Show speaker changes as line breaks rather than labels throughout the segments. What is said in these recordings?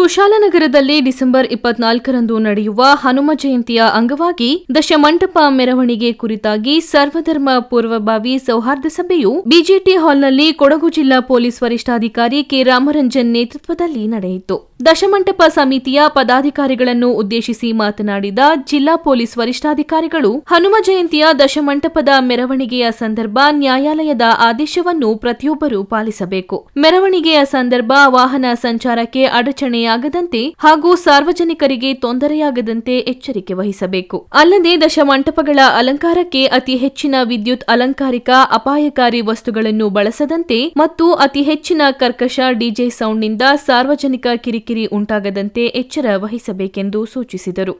ಕುಶಾಲನಗರದಲ್ಲಿ December 24ರಂದು ನಡೆಯುವ ಹನುಮ ಜಯಂತಿಯ ಅಂಗವಾಗಿ ದಶಮಂಟಪ ಮೆರವಣಿಗೆ ಕುರಿತಾಗಿ ಸರ್ವಧರ್ಮ ಪೂರ್ವಭಾವಿ ಸೌಹಾರ್ದ ಸಭೆಯು ಬಿಜೆಟಿ ಹಾಲ್ನಲ್ಲಿ ಕೊಡಗು ಜಿಲ್ಲಾ ಪೊಲೀಸ್ ವರಿಷ್ಠಾಧಿಕಾರಿ ಕೆ ರಾಮರಂಜನ್ ನೇತೃತ್ವದಲ್ಲಿ ನಡೆಯಿತು. ದಶಮಂಟಪ ಸಮಿತಿಯ ಪದಾಧಿಕಾರಿಗಳನ್ನು ಉದ್ದೇಶಿಸಿ ಮಾತನಾಡಿದ ಜಿಲ್ಲಾ ಪೊಲೀಸ್ ವರಿಷ್ಠಾಧಿಕಾರಿಗಳು, ಹನುಮ ಜಯಂತಿಯ ದಶಮಂಟಪದ ಮೆರವಣಿಗೆಯ ಸಂದರ್ಭ ನ್ಯಾಯಾಲಯದ ಆದೇಶವನ್ನು ಪ್ರತಿಯೊಬ್ಬರೂ ಪಾಲಿಸಬೇಕು. ಮೆರವಣಿಗೆಯ ಸಂದರ್ಭ ವಾಹನ ಸಂಚಾರಕ್ಕೆ ಅಡಚಣೆಯಾಗದಂತೆ ಹಾಗೂ ಸಾರ್ವಜನಿಕರಿಗೆ ತೊಂದರೆಯಾಗದಂತೆ ಎಚ್ಚರಿಕೆ ವಹಿಸಬೇಕು. ಅಲ್ಲದೆ ದಶಮಂಟಪಗಳ ಅಲಂಕಾರಕ್ಕೆ ಅತಿ ಹೆಚ್ಚಿನ ವಿದ್ಯುತ್ ಅಲಂಕಾರಿಕ ಅಪಾಯಕಾರಿ ವಸ್ತುಗಳನ್ನು ಬಳಸದಂತೆ ಮತ್ತು ಅತಿ ಹೆಚ್ಚಿನ ಕರ್ಕಶ ಡಿಜೆ ಸೌಂಡ್ನಿಂದ ಸಾರ್ವಜನಿಕ ಕಿರಿಕಿರಿ ಉಂಟಾಗದಂತೆ ಎಚ್ಚರ ವಹಿಸಬೇಕೆಂದು ಸೂಚಿಸಿದರು.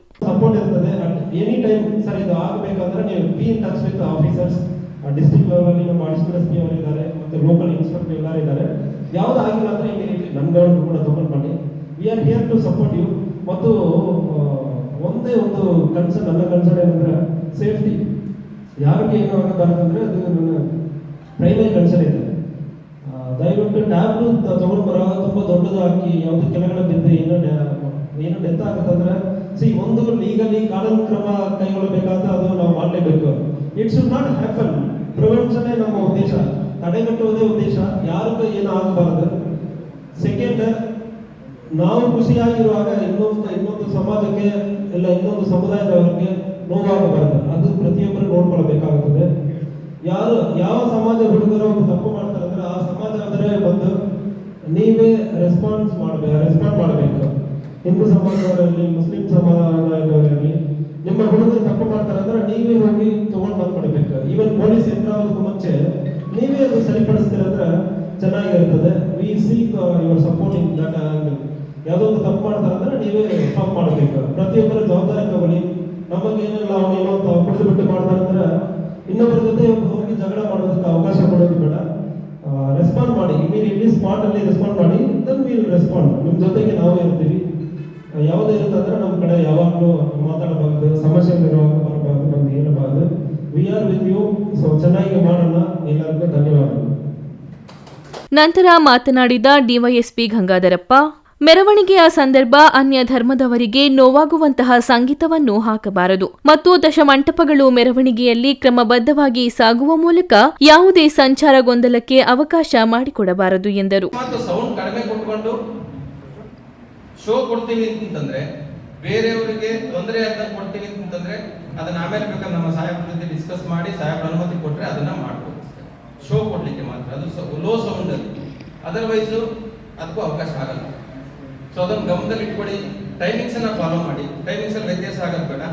ಡಿಸ್ಟ್ರಿಕ್ಟ್ ಲೆವೆಲ್ ನಮ್ಮ ಅಡಿಷನಲ್ ಎಸ್ ಪಿ ಅವರಿದ್ದಾರೆ ಮತ್ತು ಲೋಕಲ್ ಇನ್ಸ್ಪೆಕ್ಟರ್ ಎಲ್ಲರೂ ಇದ್ದಾರೆ. ಯಾವುದಾಗಿಲ್ಲ ಅಂದರೆ ಇಮಿಡಿಯೇಟ್ಲಿ ನನ್ನ ಕೂಡ ತಗೊಂಡು ಬನ್ನಿ. We are here to support you. ಮತ್ತು ಒಂದೇ ಒಂದು ನನ್ನ ಕನ್ಸರ್ನ್ ಏನಂದ್ರೆ ಸೇಫ್ಟಿ. ಯಾರಿಗೆ ಏನು ಆಗಬಾರ್ದಂದ್ರೆ ಅದು ನನ್ನ ಪ್ರೈಮರಿ ಕನ್ಸರ್ನ್ ಇದೆ. ದಯವಿಟ್ಟು ಟ್ಯಾಬ್ಲು ತಗೊಂಡು ಬರುವಾಗ ತುಂಬ ದೊಡ್ಡದು ಹಾಕಿ ಯಾವುದು ಕೆಳಗಡೆ ಬಿದ್ದು ಏನು ಡೆತ್ ಆಗುತ್ತಂದ್ರೆ ಒಂದು ಲೀಗಲಿ ಕಾನೂನು ಕ್ರಮ ಕೈಗೊಳ್ಳಬೇಕಾದ ಅದು ನಾವು ಮಾಡಲೇಬೇಕು. It should not happen. ಪ್ರಿವೆನ್ಷನ್ನೇ ನಮ್ಮ ಉದ್ದೇಶ, ತಡೆಗಟ್ಟುವುದೇ ಉದ್ದೇಶ. ಯಾರಿಗೂ ಏನು ಆಗಬಾರದು. ಸೆಕೆಂಡ್, ನಾವು ಖುಷಿಯಾಗಿರುವಾಗ ಇನ್ನೊಂದು ಸಮಾಜಕ್ಕೆ ಇಲ್ಲ ಇನ್ನೊಂದು ಸಮುದಾಯದವರಿಗೆ ನೋವಾಗಬಾರದು. ಅದು ಪ್ರತಿಯೊಬ್ಬರು ನೋಡ್ಕೊಳ್ಬೇಕಾಗುತ್ತದೆ. ಯಾವ ಸಮಾಜ ಹುಡುಗರು ಒಂದು ತಪ್ಪು ಮಾಡ್ತಾರೆ ಅಂದ್ರೆ ಆ ಸಮಾಜ ಅಂದರೆ ಬಂದು ನೀವೇ ರೆಸ್ಪಾಂಡ್ ಮಾಡಬೇಕು. ಹಿಂದೂ ಸಮಾಜದವರಲ್ಲಿ, ಮುಸ್ಲಿಂ ಸಮಾಜದವರಲ್ಲಿ ನಿಮ್ಮ ಹುಡುಗರು ತಪ್ಪು ಮಾಡ್ತಾರೆ ಅಂದ್ರೆ ನೀವೇ ಹೋಗಿ ತಗೊಂಡು ಬಂದ್ಕೊಡ್ಬೇಕು. ಈವನ್ ಪೊಲೀಸ್ ಯಂತ್ರದಕ್ಕೂ ಮುಂಚೆ ನೀವೇ ಅದು ಸರಿಪಡಿಸ್ತೀರಂದ್ರೆ ಚೆನ್ನಾಗಿರ್ತದೆ. We seek your supporting that angle. ಯಾವುದೋ ಒಂದು ತಪ್ಪು ಮಾಡ್ತಾರೆ ಅಂದ್ರೆ ನೀವೇ ಸ್ಟಾಪ್ ಮಾಡಬೇಕು. ಪ್ರತಿಯೊಬ್ಬರ ಜವಾಬ್ದಾರಿ ತಗೊಳ್ಳಿ. ನಮಗೇನೆಲ್ಲ ಅವನೇನೋ ಕುಡಿದು ಬಿಟ್ಟು ಮಾಡ್ತಾರೆ ಅಂದ್ರೆ ಇನ್ನೊಬ್ಬರ ಜೊತೆ ಹೋಗಿ ಜಗಳ ಮಾಡೋದಕ್ಕೆ ಅವಕಾಶ ಕೊಡೋದು ಬೇಡ. ರೆಸ್ಪಾಂಡ್ ಮಾಡಿ, ಇಮಿಡಿಯೇಟ್ಲಿ ಸ್ಪಾಟ್ ಅಲ್ಲಿ ರೆಸ್ಪಾಂಡ್ ಮಾಡಿ. Then will respond. ನಿಮ್ಮ ಜೊತೆಗೆ ನಾವು ಇರ್ತೀವಿ. ಯಾವುದೇ ಇರುತ್ತೆ ಅಂದ್ರೆ ನಮ್ಮ ಕಡೆ ಯಾವಾಗಲೂ ಮಾತಾಡಬಾರ್ದು, ಸಮಸ್ಯೆ ಬರಬಾರ್ದು, ನಮ್ಗೆ ಹೇಳಬಾರ್ದು. We are with you. So ಚೆನ್ನಾಗಿ ಮಾಡೋಣ. ಎಲ್ಲರಿಗೂ ಧನ್ಯವಾದಗಳು.
ನಂತರ ಮಾತನಾಡಿದ ಡಿವೈಎಸ್ಪಿ ಗಂಗಾಧರಪ್ಪ, ಮೆರವಣಿಗೆಯ ಸಂದರ್ಭ ಅನ್ಯ ಧರ್ಮದವರಿಗೆ ನೋವಾಗುವಂತಹ ಸಂಗೀತವನ್ನು ಹಾಕಬಾರದು ಮತ್ತು ದಶಮಂಟಪಗಳು ಮೆರವಣಿಗೆಯಲ್ಲಿ ಕ್ರಮಬದ್ಧವಾಗಿ ಸಾಗುವ ಮೂಲಕ ಯಾವುದೇ ಸಂಚಾರ ಗೊಂದಲಕ್ಕೆ ಅವಕಾಶ ಮಾಡಿಕೊಡಬಾರದು ಎಂದರು.
ಸೌಂಡ್ ಕಡಿಮೆ ಕೊಟ್ಕೊಂಡು ಶೋ ಕೊಡ್ತೀವಿ ಅಂತಂದ್ರೆ, ಬೇರೆಯವರಿಗೆ ತೊಂದರೆ ಆಗ್ದಂಗೆ ಕೊಡ್ತೀವಿ ಅಂತಂದ್ರೆ ಅದನ್ನ ಆಮೇಲೆ ಬೇಕಾದ್ರೆ ನಮ್ಮ ಸಾಹೇಬ್ರ ಜೊತೆ ಡಿಸ್ಕಸ್ ಮಾಡಿ ಸಾಹೇಬ್ರ ಅನುಮತಿ ಕೊಟ್ರೆ ಅದನ್ನ ಮಾಡ್ಬೋದು. ಶೋ ಕೊಡ್ಲಿಕ್ಕೆ ಮಾತ್ರ ಅದು ಲೋ ಸೌಂಡ್ ಅಲ್ಲಿ, ಅದರ್ವೈಸ್ ಅದಕ್ಕೂ ಅವಕಾಶ ಆಗಲ್ಲ. ಸೊ ಅದನ್ನು ಗಮನದಲ್ಲಿ ಇಟ್ಕೊಳ್ಳಿ. ಟೈಮಿಂಗ್ಸ್ ಅನ್ನ ಫಾಲೋ ಮಾಡಿ. ಟೈಮಿಂಗ್ಸ್ ಅಲ್ಲಿ ವ್ಯತ್ಯಾಸ ಆಗೋದು ಬೇಡ.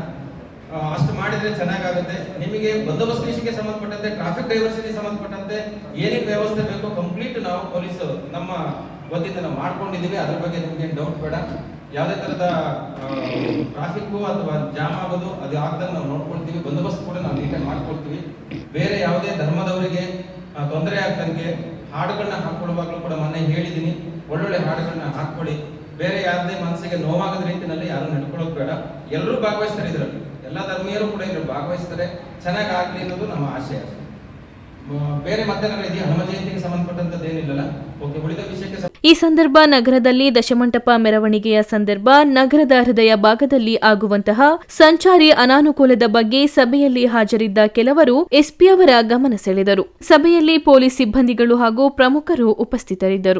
ಅಷ್ಟು ಮಾಡಿದ್ರೆ ಚೆನ್ನಾಗಾಗುತ್ತೆ. ನಿಮಗೆ ಬಂದೋಬಸ್ತ್ ವಿಷಯಕ್ಕೆ ಸಂಬಂಧಪಟ್ಟಂತೆ, ಟ್ರಾಫಿಕ್ ಡೈವರ್ಷನ್ಗೆ ಸಂಬಂಧಪಟ್ಟಂತೆ ಏನೇನು ವ್ಯವಸ್ಥೆ ಬೇಕೋ ಕಂಪ್ಲೀಟ್ ನಾವು ಪೊಲೀಸ್ ನಮ್ಮ ವತಿಯಿಂದ ನಾವು ಮಾಡ್ಕೊಂಡಿದ್ದೀವಿ. ಅದ್ರ ಬಗ್ಗೆ ನಿಮ್ಗೆ ಡೌಟ್ ಬೇಡ. ಯಾವುದೇ ತರದ ಟ್ರಾಫಿಕ್ ಅಥವಾ ಜಾಮ್ ಆಗೋದು ಅದು ಆಗದಂಗೆ ನಾವು ನೋಡ್ಕೊಳ್ತೀವಿ. ಬಂದೋಬಸ್ತ್ ಕೂಡ ನಾವು ನೀಟಾಗಿ ಮಾಡ್ಕೊಳ್ತೀವಿ. ಬೇರೆ ಯಾವುದೇ ಧರ್ಮದವರಿಗೆ ತೊಂದರೆ ಆಗ್ದಂಗೆ ಹಾಡುಗಳನ್ನ ಹಾಕೊಳ್ಳುವಾಗಲೂ ಕೂಡ ಮೊನ್ನೆ ಹೇಳಿದ್ದೀನಿ, ಒಳ್ಳೊಳ್ಳೆ ಹಾಡುಗಳನ್ನ ಹಾಕೊಳ್ಳಿ. ಬೇರೆ ಯಾವುದೇ ಮನಸ್ಸಿಗೆ ನೋವಾಗದ ರೀತಿಯಲ್ಲಿ ಯಾರು ನಡ್ಕೊಳ್ಳೋದು ಬೇಡ. ಎಲ್ಲರೂ ಭಾಗವಹಿಸ್ತಾರೆ ಇದರಲ್ಲಿ. ಎಲ್ಲ ಧರ್ಮೀಯರು ಕೂಡ ಇದರಲ್ಲಿ ಭಾಗವಹಿಸ್ತಾರೆ. ಚೆನ್ನಾಗಿ ಆಗ್ಲಿ ಅನ್ನೋದು ನಮ್ಮ ಆಶಯ. ಬೇರೆ ಮತ್ತೇನಾದ್ರು ಇದೆಯಾ? ಹನುಮ ಜಯಂತಿಗೆ ಸಂಬಂಧಪಟ್ಟಂತದ್ದು ಏನಿಲ್ಲಲ್ಲ. ಓಕೆ, ಉಳಿದ ವಿಷಯಕ್ಕೆ
ಈ ಸಂದರ್ಭ ನಗರದಲ್ಲಿ ದಶಮಂಟಪ ಮೆರವಣಿಗೆಯ ಸಂದರ್ಭ ನಗರದ ಹೃದಯ ಭಾಗದಲ್ಲಿ ಆಗುವಂತಹ ಸಂಚಾರಿ ಅನಾನುಕೂಲದ ಬಗ್ಗೆ ಸಭೆಯಲ್ಲಿ ಹಾಜರಿದ್ದ ಕೆಲವರು ಎಸ್ಪಿ ಅವರ ಗಮನ ಸೆಳೆದರು. ಸಭೆಯಲ್ಲಿ ಪೊಲೀಸ್ ಸಿಬ್ಬಂದಿಗಳು ಹಾಗೂ ಪ್ರಮುಖರು ಉಪಸ್ಥಿತರಿದ್ದರು.